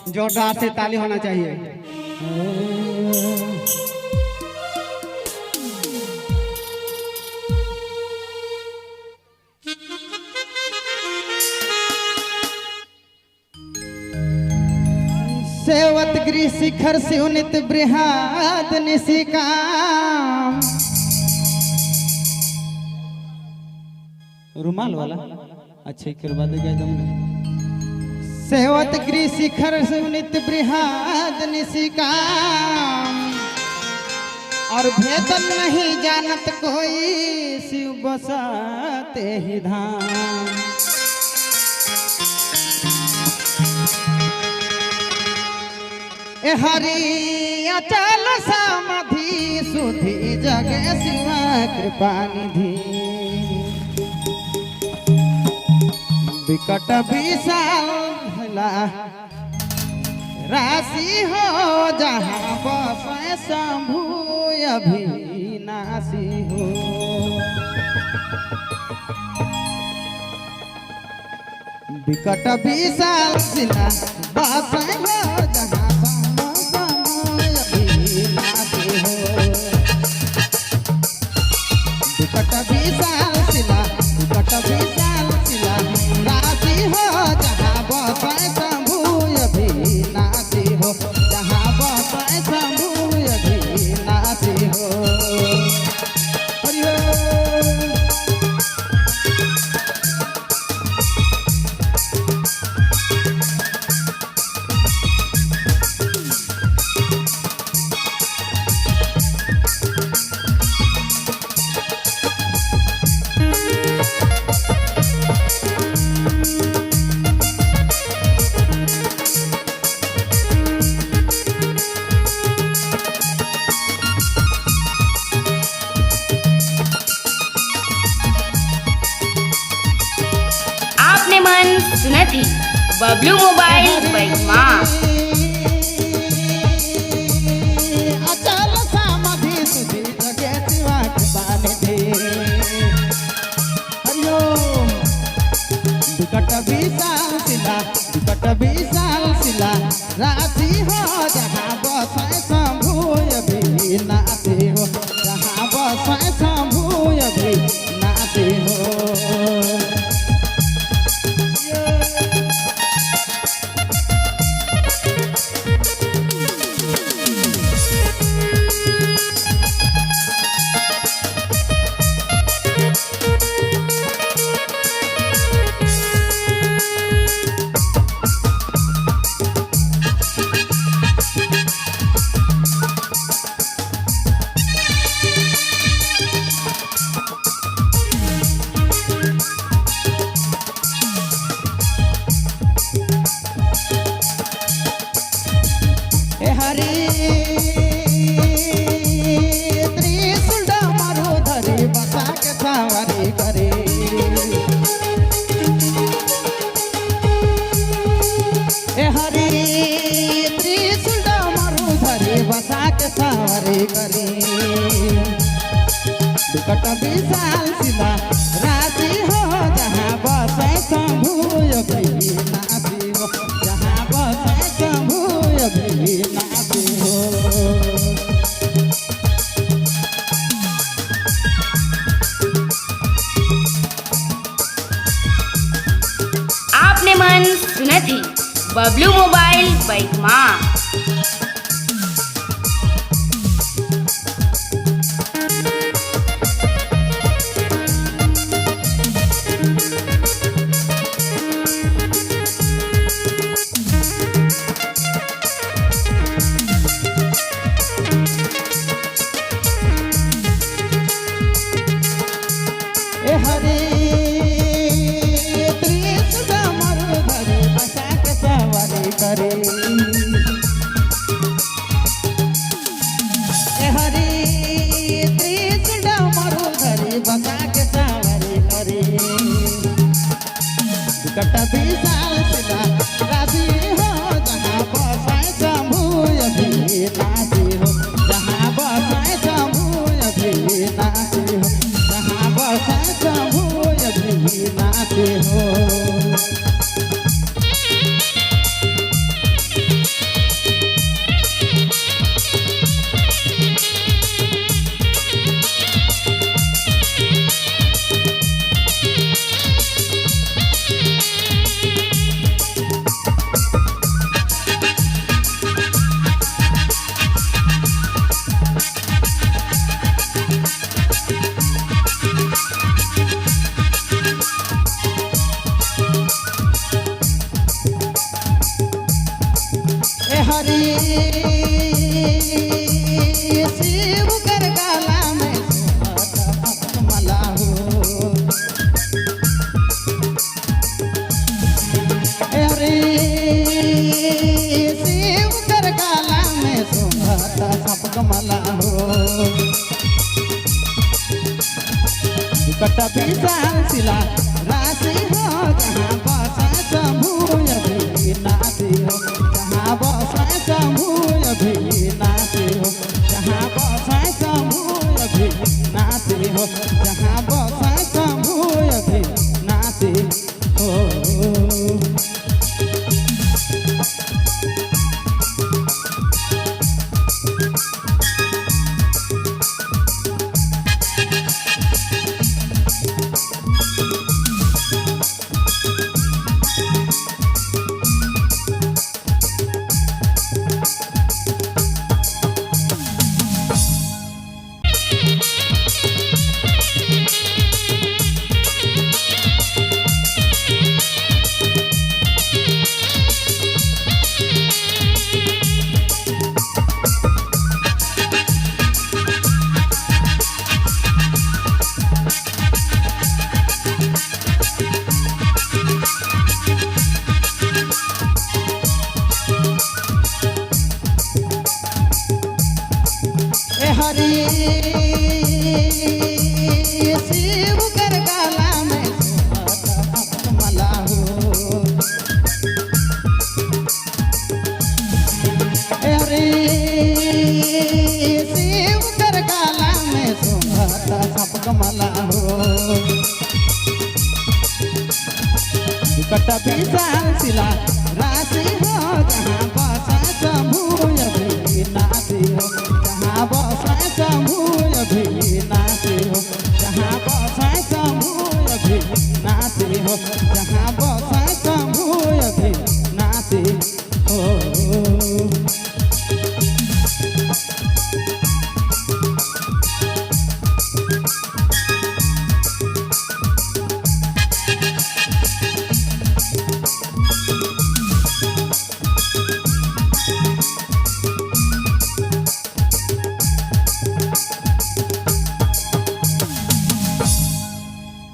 जोरदार से ताली होना चाहिए। सेवत गिरी शिखर शिवनित बृहद निशिकाम। रुमाल वाला अच्छे करवा देगा एकदम। सेवत गिरी शिखर शिवनित बृहद निशिकाम। और भेदन नहीं जानत कोई शिव बसते ही धाम। हरि अचल समाधि सुधि जगे शिव कृपा निधि। विकट विशाल राशि हो जहाँ बसे शंभु अभिनाशी हो। विकट विशाल शिला बसे हो जहाँ विकट विशाल शिला राशि हो जहाँ बसे शंभु अभिनाशी हो। जहाँ बसे शंभु अभिनाशी हो। सुनती बबलू मोबाइल बैठमा। अचल समाधि सुधि जगे शिव कृपा निधि। हरिओम। विकट विशाल शिला राशि हो जहाँ बसे शंभु अभिनाशी हो। जहाँ बसे शंभु अभिनाशी हो। विकट विशाल शिला राशि हो जहाँ बसे शंभु अभिनाशी हो। जहाँ बसे शंभु अभिनाशी हो। आपने मन सुनती बबलू मोबाइल बैठमा। विकट विशाल शिला राशि हो जहाँ बसे शंभु अभिनाशी हो। जहाँ बसे शंभु अभिनाशी हो। जहाँ बसे शंभु अभिनाशी हो। हरि शिव कर गाला में मला हो हरि शिव कर गाला में सुंघता सप कमला हो कट विशाल शिला राशि हो जहाँ बसा शंभु अभिनाशी हो जहाँ बसा शंभु अभिनाशी हो जहाँ बसा शंभु अभिनाशी हो जहाँ बसा शंभु अभिनाशी हो हरि शिव कर गाला में मला हो हरि शिव कर गाला में सुंघता सप कमला हो कट विशाल शिला